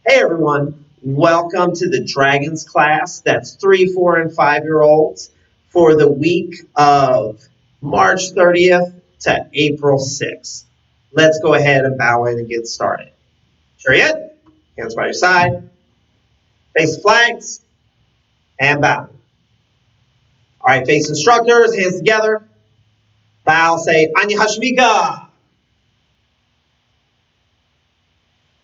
Hey everyone, welcome to the Dragons class. That's 3, 4, and 5-year-olds for the week of March 30th to April 6th. Let's go ahead and bow in and get started. Chariot, hands by your side, face the flags, and bow. All right, face instructors, hands together. Bow, say Anya Hashmika.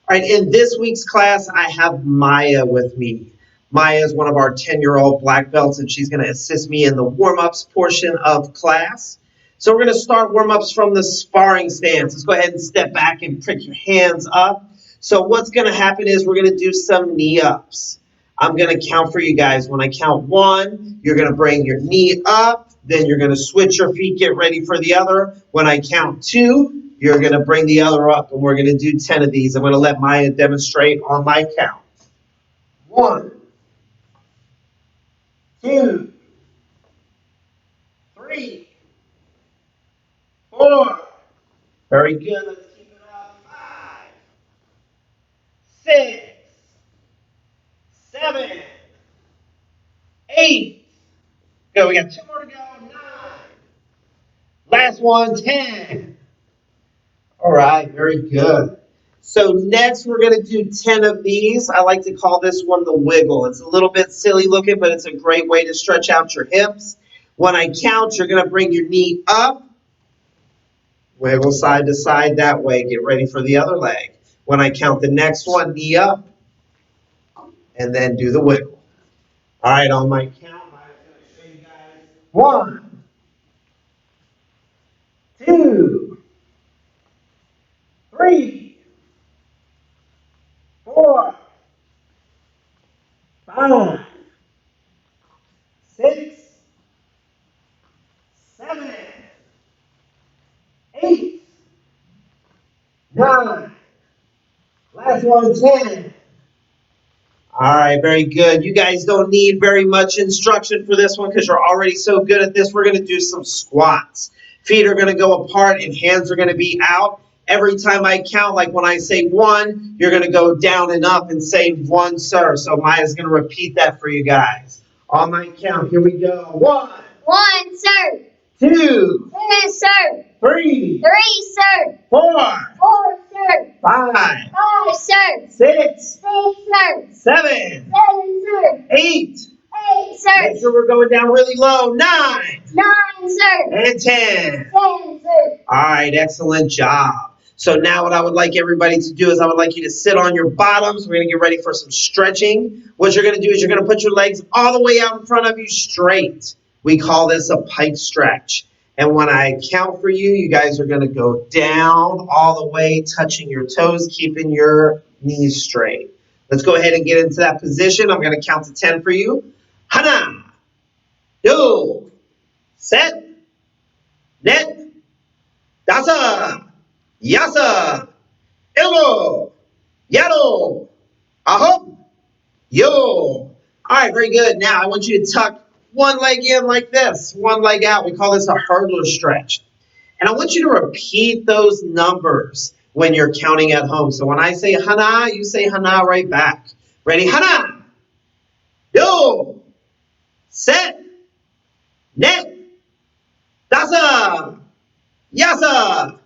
All right, in this week's class, I have Maya with me. Maya is one of our 10-year-old black belts, and she's going to assist me in the warm-ups portion of class. So we're going to start warm-ups from the sparring stance. Let's go ahead and step back and prick your hands up. So what's going to happen is we're going to do some knee-ups. I'm going to count for you guys. When I count 1, you're going to bring your knee up. Then you're going to switch your feet, get ready for the other. When I count 2, you're going to bring the other up, and we're going to do 10 of these. I'm going to let Maya demonstrate on my count. 1, 2, 3, 4. Very good. Let's keep it up. 5, 6, 7, 8. Go. We got 2 more to go. 9. Last one, 10. All right, very good. So next we're going to do 10 of these. I like to call this one the wiggle. It's a little bit silly looking, but it's a great way to stretch out your hips. When I count, you're going to bring your knee up, wiggle side to side that way. Get ready for the other leg. When I count the next one, knee up, and then do the wiggle. All right, on my count, I'm going to show you guys 1, 2, 3, 4, 5, 6, 7, 8, 9. Last one, 10. All right, very good. You guys don't need very much instruction for this one because you're already so good at this. We're going to do some squats. Feet are going to go apart and hands are going to be out. Every time I count, like when I say 1, you're going to go down and up and say 1, sir. So Maya's going to repeat that for you guys. On my count, here we go. 1. 1, sir. 2. 2, sir. 3. 3, sir. 4. 4, sir. 5. 5, sir. 6. 6, sir. 7. 7, sir. 8. 8, sir. Make sure we're going down really low. 9. 9, sir. And 10. 10, sir. All right, excellent job. So now what I would like everybody to do is I would like you to sit on your bottoms. We're going to get ready for some stretching. What you're going to do is you're going to put your legs all the way out in front of you straight. We call this a pike stretch. And when I count for you, you guys are going to go down all the way, touching your toes, keeping your knees straight. Let's go ahead and get into that position. I'm going to count to 10 for you. Hana, do, set, net, dasa, yasa, ilgo, yado, ahop, yo. All right, very good. Now I want you to tuck one leg in like this, one leg out. We call this a hurdler stretch. And I want you to repeat those numbers when you're counting at home. So when I say hana, you say hana right back. Ready? Hana, do, set, net, dasa, yasa,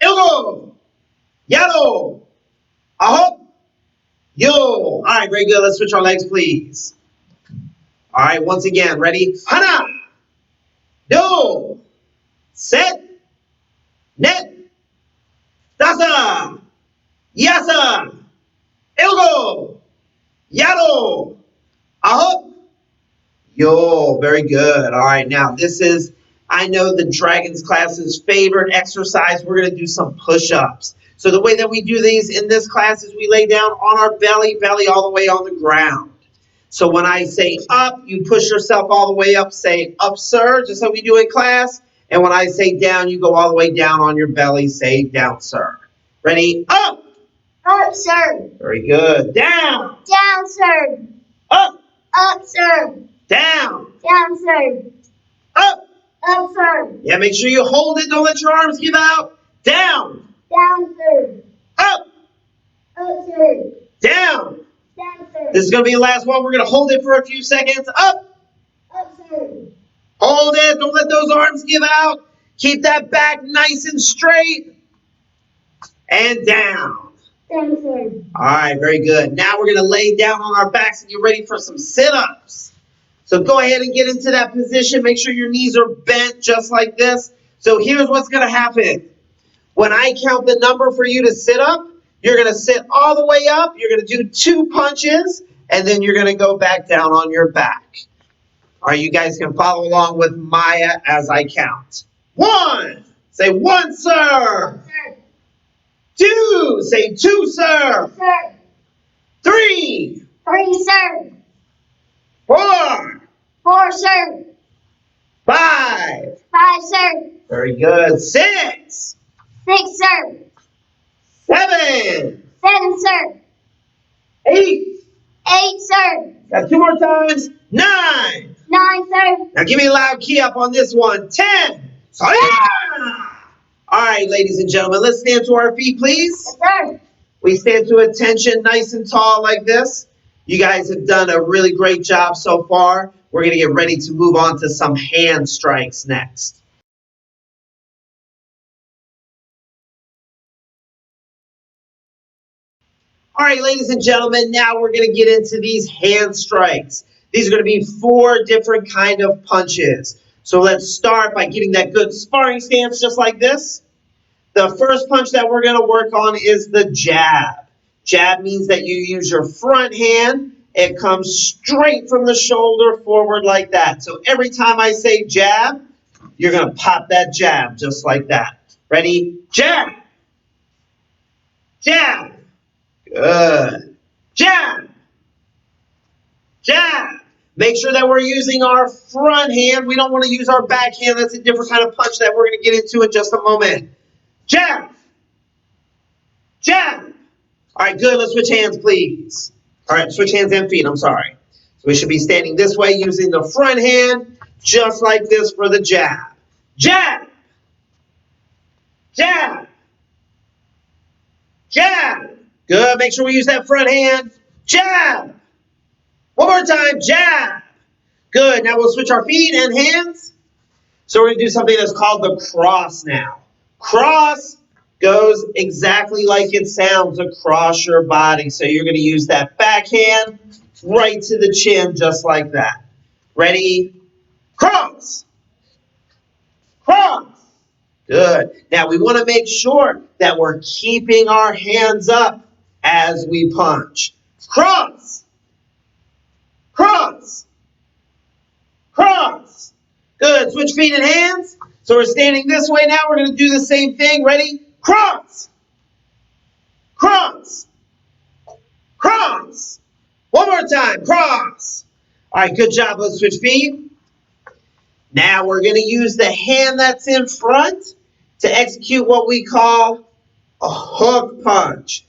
ilgo, yado, ahop, yo. All right, very good. Let's switch our legs, please. All right, once again, ready? Hana, do, set, net, dasa, yasa, ilgo, yado, ahop, yo. Very good. All right, now this is, I know the Dragons class's favorite exercise. We're going to do some push-ups. So the way that we do these in this class is we lay down on our belly all the way on the ground. So when I say up, you push yourself all the way up, say up, sir, just like we do in class. And when I say down, you go all the way down on your belly, say down, sir. Ready? Up. Up, sir. Very good. Down. Down, sir. Up. Up, sir. Down. Down, sir. Up. Up, sir. Yeah, make sure you hold it. Don't let your arms give out. Down. Down, sir. Up. Up, sir. Down. Down, sir. This is going to be the last one. We're going to hold it for a few seconds. Up. Up, sir. Hold it. Don't let those arms give out. Keep that back nice and straight. And down. Down, sir. All right, very good. Now we're going to lay down on our backs and get ready for some sit-ups. So go ahead and get into that position. Make sure your knees are bent just like this. So here's what's going to happen. When I count the number for you to sit up, you're going to sit all the way up. You're going to do 2 punches, and then you're going to go back down on your back. All right, you guys can follow along with Maya as I count. 1. Say 1, sir. Sir. 2. Say 2, sir. Sir. 3. 3, sir. 4. 4, sir. 5. 5, sir. Very good. 6. 6, sir. 7. 7, sir. 8. 8, sir. Got 2 more times. 9. 9, sir. Now give me a loud key up on this one. 10. Yeah! All right, ladies and gentlemen, let's stand to our feet, please. Yes, sir. We stand to attention nice and tall like this. You guys have done a really great job so far. We're going to get ready to move on to some hand strikes next. All right, ladies and gentlemen, now we're going to get into these hand strikes. These are going to be 4 different kind of punches. So let's start by getting that good sparring stance just like this. The first punch that we're going to work on is the jab. Jab means that you use your front hand. It comes straight from the shoulder forward like that. So every time I say jab, you're going to pop that jab just like that. Ready? Jab. Jab. Good. Jab. Jab. Make sure that we're using our front hand. We don't want to use our back hand. That's a different kind of punch that we're going to get into in just a moment. Jab. Jab. All right, good. Let's switch hands, please. All right, switch hands and feet. I'm sorry. So we should be standing this way using the front hand, just like this for the jab. Jab. Jab. Jab. Good. Make sure we use that front hand. Jab. One more time. Jab. Good. Now we'll switch our feet and hands. So we're going to do something that's called the cross now. Cross goes exactly like it sounds across your body. So you're going to use that backhand right to the chin just like that. Ready? Cross. Cross. Good. Now we want to make sure that we're keeping our hands up as we punch. Cross. Cross. Cross. Good. Switch feet and hands. So we're standing this way now. We're going to do the same thing. Ready? Cross. Cross. Cross. One more time. Cross. All right, good job. Let's switch feet. Now we're going to use the hand that's in front to execute what we call a hook punch.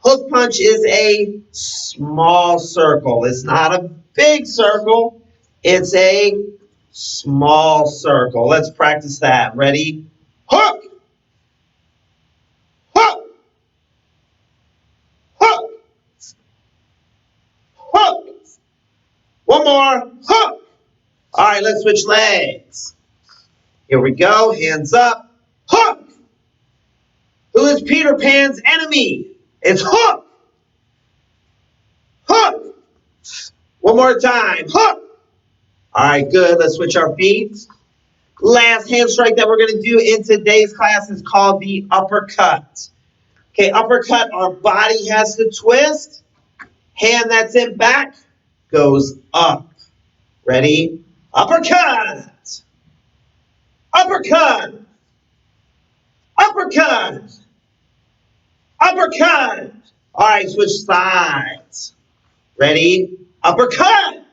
Hook punch is a small circle. It's not a big circle. It's a small circle. Let's practice that. Ready? Hook. Hook. Hook. Hook. One more. Hook. All right, let's switch legs. Here we go. Hands up. Hook. Who is Peter Pan's enemy? It's Hook. Hook. One more time. Hook. All right, good. Let's switch our feet. Last hand strike that we're going to do in today's class is called the uppercut. Okay, uppercut, our body has to twist. Hand that's in back goes up. Ready? Uppercut. Uppercut. Uppercut. Uppercut. All right, switch sides. Ready? Uppercut.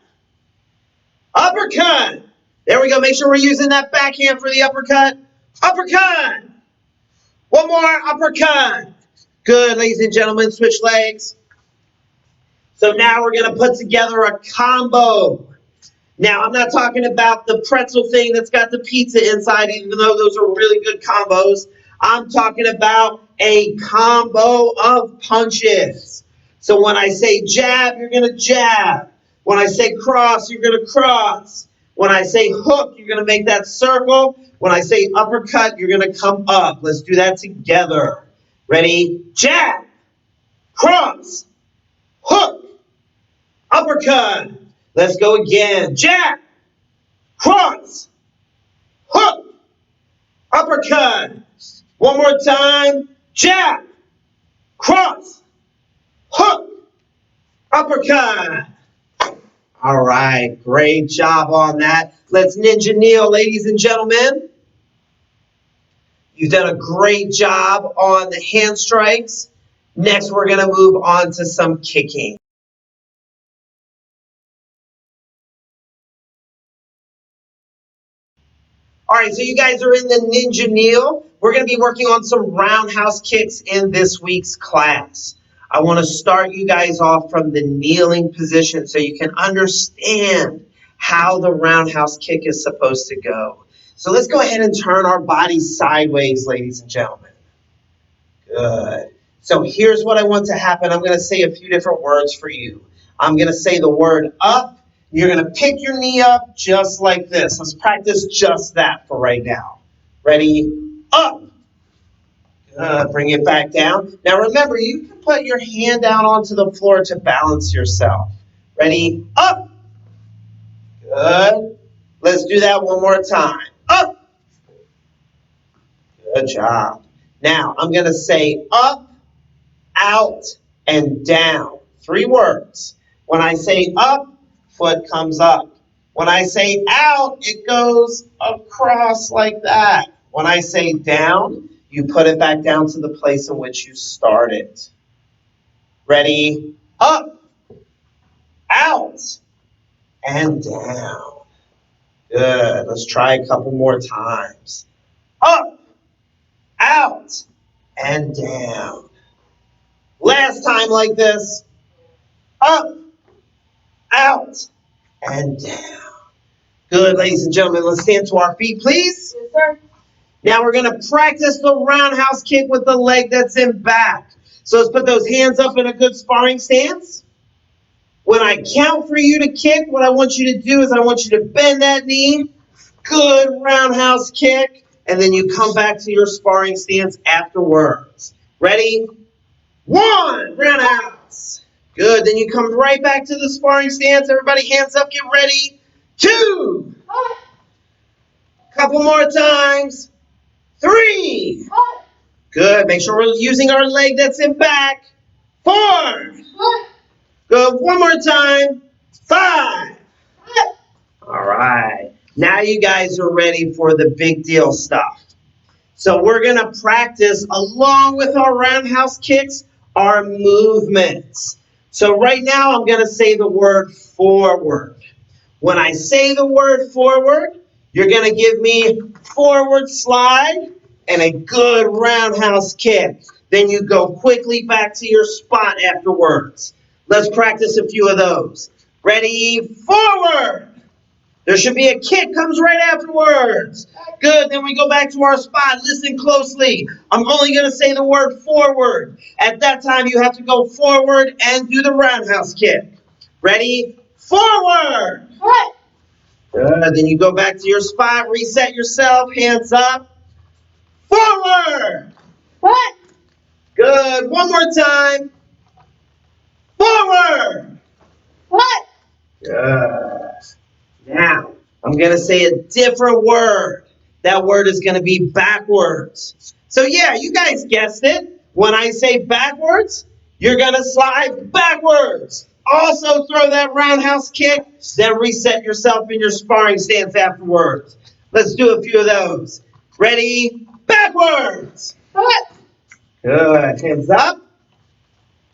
Uppercut. There we go. Make sure we're using that backhand for the uppercut. Uppercut. One more uppercut. Good, ladies and gentlemen. Switch legs. So now we're going to put together a combo. Now, I'm not talking about the pretzel thing that's got the pizza inside, even though those are really good combos. I'm talking about a combo of punches. So when I say jab, you're going to jab. When I say cross, you're going to cross. When I say hook, you're going to make that circle. When I say uppercut, you're going to come up. Let's do that together. Ready? Jab, cross, hook, uppercut. Let's go again. Jab, cross, hook, uppercut. One more time. Jab, cross, hook, uppercut. All right, great job on that. Let's ninja kneel, ladies and gentlemen. You've done a great job on the hand strikes. Next, we're going to move on to some kicking. All right, so you guys are in the ninja kneel. We're going to be working on some roundhouse kicks in this week's class. I want to start you guys off from the kneeling position so you can understand how the roundhouse kick is supposed to go. So let's go ahead and turn our bodies sideways, ladies and gentlemen. Good. So here's what I want to happen. I'm going to say a few different words for you. I'm going to say the word up. You're going to pick your knee up just like this. Let's practice just that for right now. Ready? Up. Good. Bring it back down. Now remember, you can put your hand down onto the floor to balance yourself. Ready? Up. Good. Let's do that one more time. Up. Good job. Now, I'm going to say up, out, and down. 3 words. When I say up, foot comes up. When I say out, it goes across like that. When I say down, you put it back down to the place in which you started. Ready? Up, out, and down. Good. Let's try a couple more times. Up, out, and down. Last time like this. Up, out, and down. Good, ladies and gentlemen. Let's stand to our feet, please. Yes, sir. Now we're going to practice the roundhouse kick with the leg that's in back. So let's put those hands up in a good sparring stance. When I count for you to kick, what I want you to do is I want you to bend that knee. Good roundhouse kick. And then you come back to your sparring stance afterwards. Ready? 1, roundhouse. Good. Then you come right back to the sparring stance. Everybody hands up, get ready. 2. Couple more times. 3. Good. Make sure we're using our leg that's in back. 4. Good. One more time. 5. All right. Now you guys are ready for the big deal stuff. So we're going to practice, along with our roundhouse kicks, our movements. So right now I'm going to say the word forward. When I say the word forward, you're going to give me forward slide and a good roundhouse kick. Then you go quickly back to your spot afterwards. Let's practice a few of those. Ready? Forward. There should be a kick comes right afterwards. Good. Then we go back to our spot. Listen closely. I'm only going to say the word forward. At that time, you have to go forward and do the roundhouse kick. Ready? Forward. Good. Then you go back to your spot. Reset yourself. Hands up. Forward. Good. One more time. Forward. Good. Now, I'm going to say a different word. That word is going to be backwards. So yeah, you guys guessed it. When I say backwards, you're going to slide backwards. Also throw that roundhouse kick, then reset yourself in your sparring stance afterwards. Let's do a few of those. Ready? Backwards. Good. Hands up.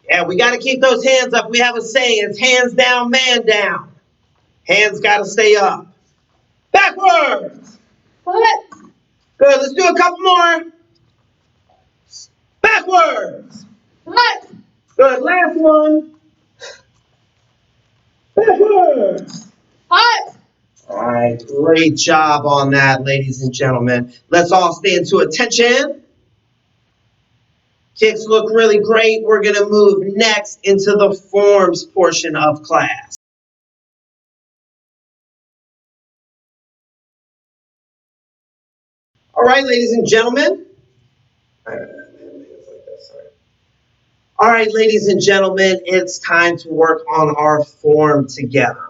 Yeah, we got to keep those hands up. We have a saying, it's hands down, man down. Hands got to stay up. Backwards. Good. Let's do a couple more. Backwards. Good. Last one. Backwards. All right. Great job on that, ladies and gentlemen. Let's all stand to attention. Kicks look really great. We're going to move next into the forms portion of class. All right, ladies and gentlemen. All right, ladies and gentlemen, it's time to work on our form together.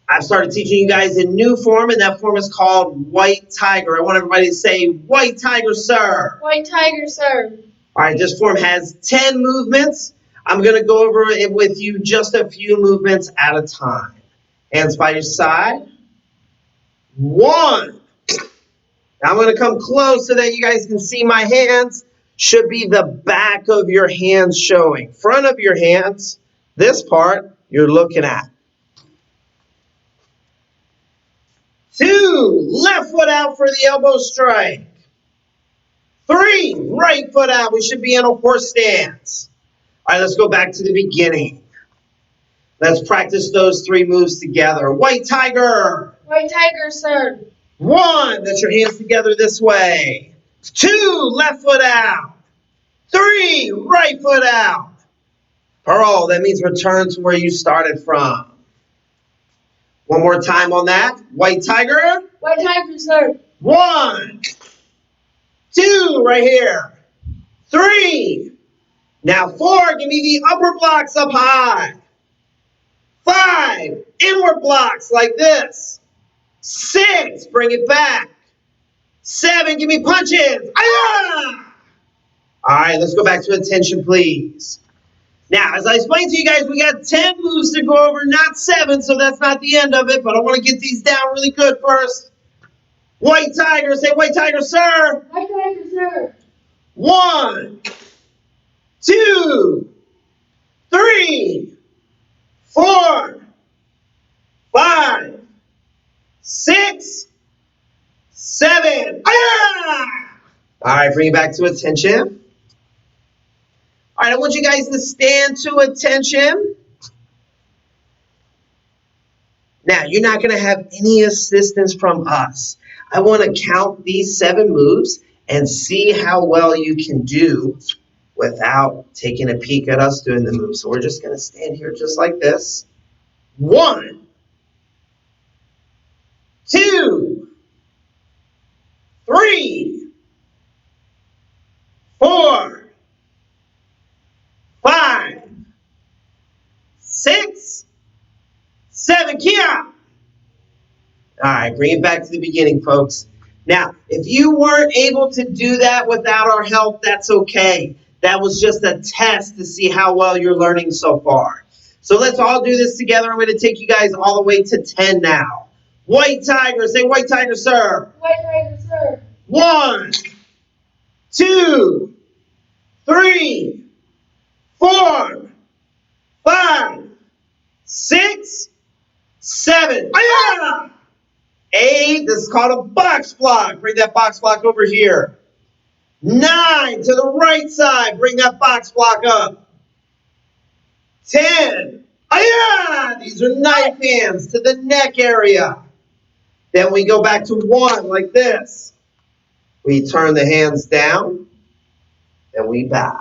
I've started teaching you guys a new form, and that form is called White Tiger. I want everybody to say, White Tiger, sir. White Tiger, sir. All right, this form has 10 movements. I'm going to go over it with you just a few movements at a time. Hands by your side. 1. Now I'm going to come close so that you guys can see my hands. Should be the back of your hands showing. Front of your hands, this part you're looking at. 2, left foot out for the elbow strike. 3, right foot out. We should be in a horse stance. All right, let's go back to the beginning. Let's practice those 3 moves together. White Tiger. White Tiger, sir. 1, that's your hands together this way. 2, left foot out. 3, right foot out. Pearl, that means return to where you started from. One more time on that. White Tiger. White Tiger, sir. 1, 2, right here. 3. Now 4, give me the upper blocks up high. 5, inward blocks like this. 6, bring it back. 7, give me punches. Ah! All right, let's go back to attention, please. Now, as I explained to you guys, we got 10 moves to go over, not 7, so that's not the end of it, but I want to get these down really good first. White Tiger, say White Tiger, sir. White Tiger, sir. 1, 2, 3, 4, 5, 6, 7. Ah! All right, bring it back to attention. All right, I want you guys to stand to attention. Now, you're not going to have any assistance from us. I want to count these 7 moves and see how well you can do without taking a peek at us doing the moves. So we're just going to stand here just like this. 1, 2, 3, 4, 5, 6, 7. Kia. All right, bring it back to the beginning, folks. Now, if you weren't able to do that without our help, that's okay. That was just a test to see how well you're learning so far. So let's all do this together. I'm going to take you guys all the way to 10 now. White Tiger, say White Tiger, sir. White Tiger, sir. 1, 2, 3, 4, 5, 6, 7. 8, this is called a box block. Bring that box block over here. 9, to the right side. Bring that box block up. 10. These are knife hands to the neck area. Then we go back to 1 like this. We turn the hands down and we bow.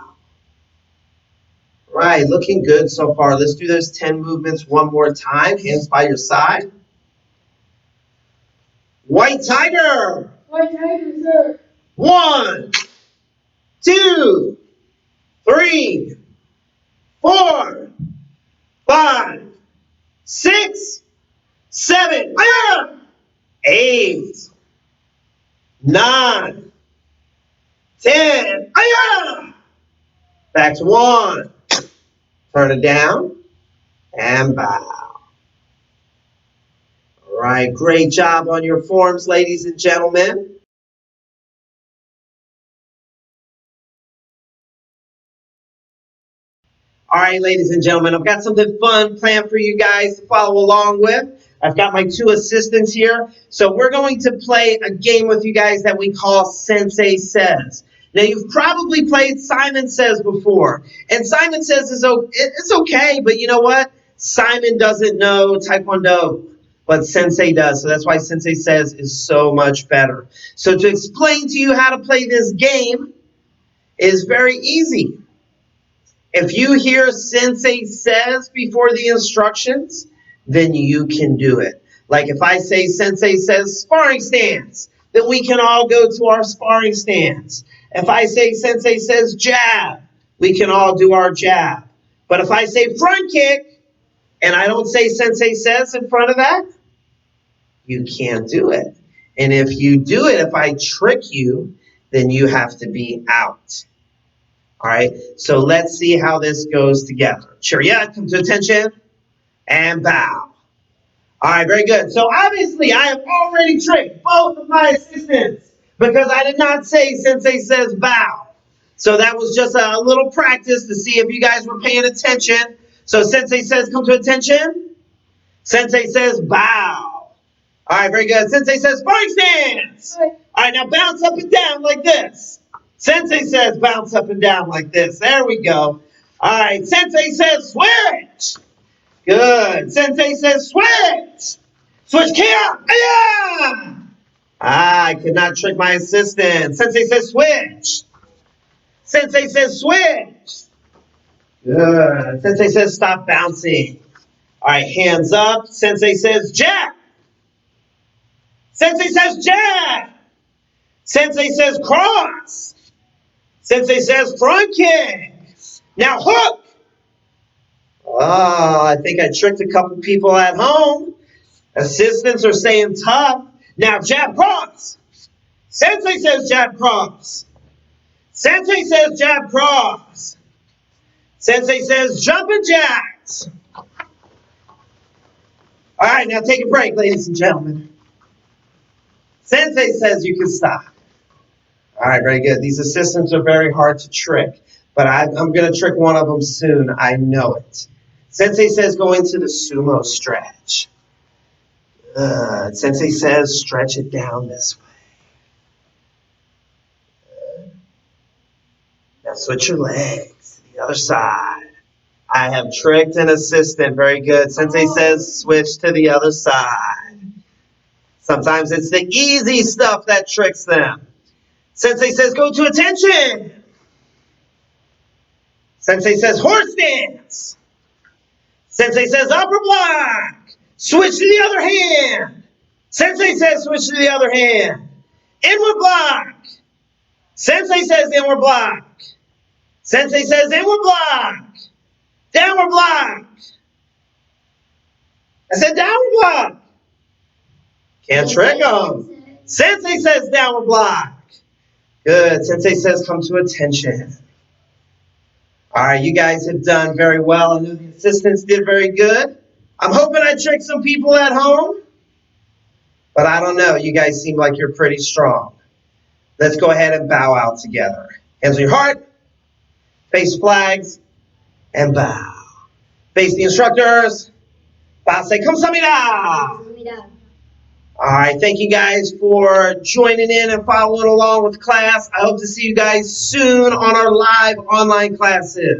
Right, looking good so far. Let's do those 10 movements one more time. Hands by your side. White Tiger. White Tiger, sir. 1, 2, 3, 4, 5, 6, 7, 8, 9, 10. Back to 1. Turn it down and bow. All right, great job on your forms, ladies and gentlemen. All right, ladies and gentlemen, I've got something fun planned for you guys to follow along with. I've got my 2 assistants here. So we're going to play a game with you guys that we call Sensei Says. Now, you've probably played Simon Says before. And Simon Says it's okay, but you know what? Simon doesn't know Taekwondo, but Sensei does. So that's why Sensei Says is so much better. So to explain to you how to play this game, is very easy. If you hear Sensei Says before the instructions, then you can do it. Like if I say Sensei Says sparring stance, then we can all go to our sparring stance. If I say Sensei Says jab, we can all do our jab. But if I say front kick, and I don't say Sensei Says in front of that, you can't do it. And if you do it, if I trick you, then you have to be out. All right, so let's see how this goes together. Chariot, come to attention, and bow. All right, very good. So obviously, I have already tricked both of my assistants because I did not say Sensei Says bow. So that was just a little practice to see if you guys were paying attention. So Sensei Says come to attention. Sensei Says bow. All right, very good. Sensei Says sparring stance. All right, now bounce up and down like this. Sensei Says bounce up and down like this. There we go. All right, Sensei Says switch. Good. Sensei Says switch. Switch kick. Yeah. I could not trick my assistant. Sensei Says switch. Sensei Says switch. Good. Sensei Says stop bouncing. All right, hands up. Sensei Says jab. Sensei Says jab. Sensei Says cross. Sensei Says front kick. Now hook. Oh, I think I tricked a couple people at home. Assistants are saying tough. Now jab cross. Sensei Says jab cross. Sensei Says jab cross. Sensei Says jumping jacks. All right, now take a break, ladies and gentlemen. Sensei Says you can stop. All right, very good. These assistants are very hard to trick, but I'm going to trick one of them soon. I know it. Sensei Says go into the sumo stretch. Sensei Says stretch it down this way. Now switch your legs to the other side. I have tricked an assistant. Very good. Sensei Says switch to the other side. Sometimes it's the easy stuff that tricks them. Sensei Says go to attention. Sensei Says horse stance. Sensei Says upper block. Switch to the other hand. Sensei Says switch to the other hand. Inward block. Sensei Says inward block. Sensei Says inward block. Downward block. I said downward block. Can't trick them. Sensei Says downward block. Good. Sensei Says come to attention. All right, you guys have done very well. I know the assistants did very good. I'm hoping I tricked some people at home, but I don't know. You guys seem like you're pretty strong. Let's go ahead and bow out together. Hands on your heart, face flags, and bow. Face the instructors. Bow, say, kamsamida. All right, thank you guys for joining in and following along with class. I hope to see you guys soon on our live online classes.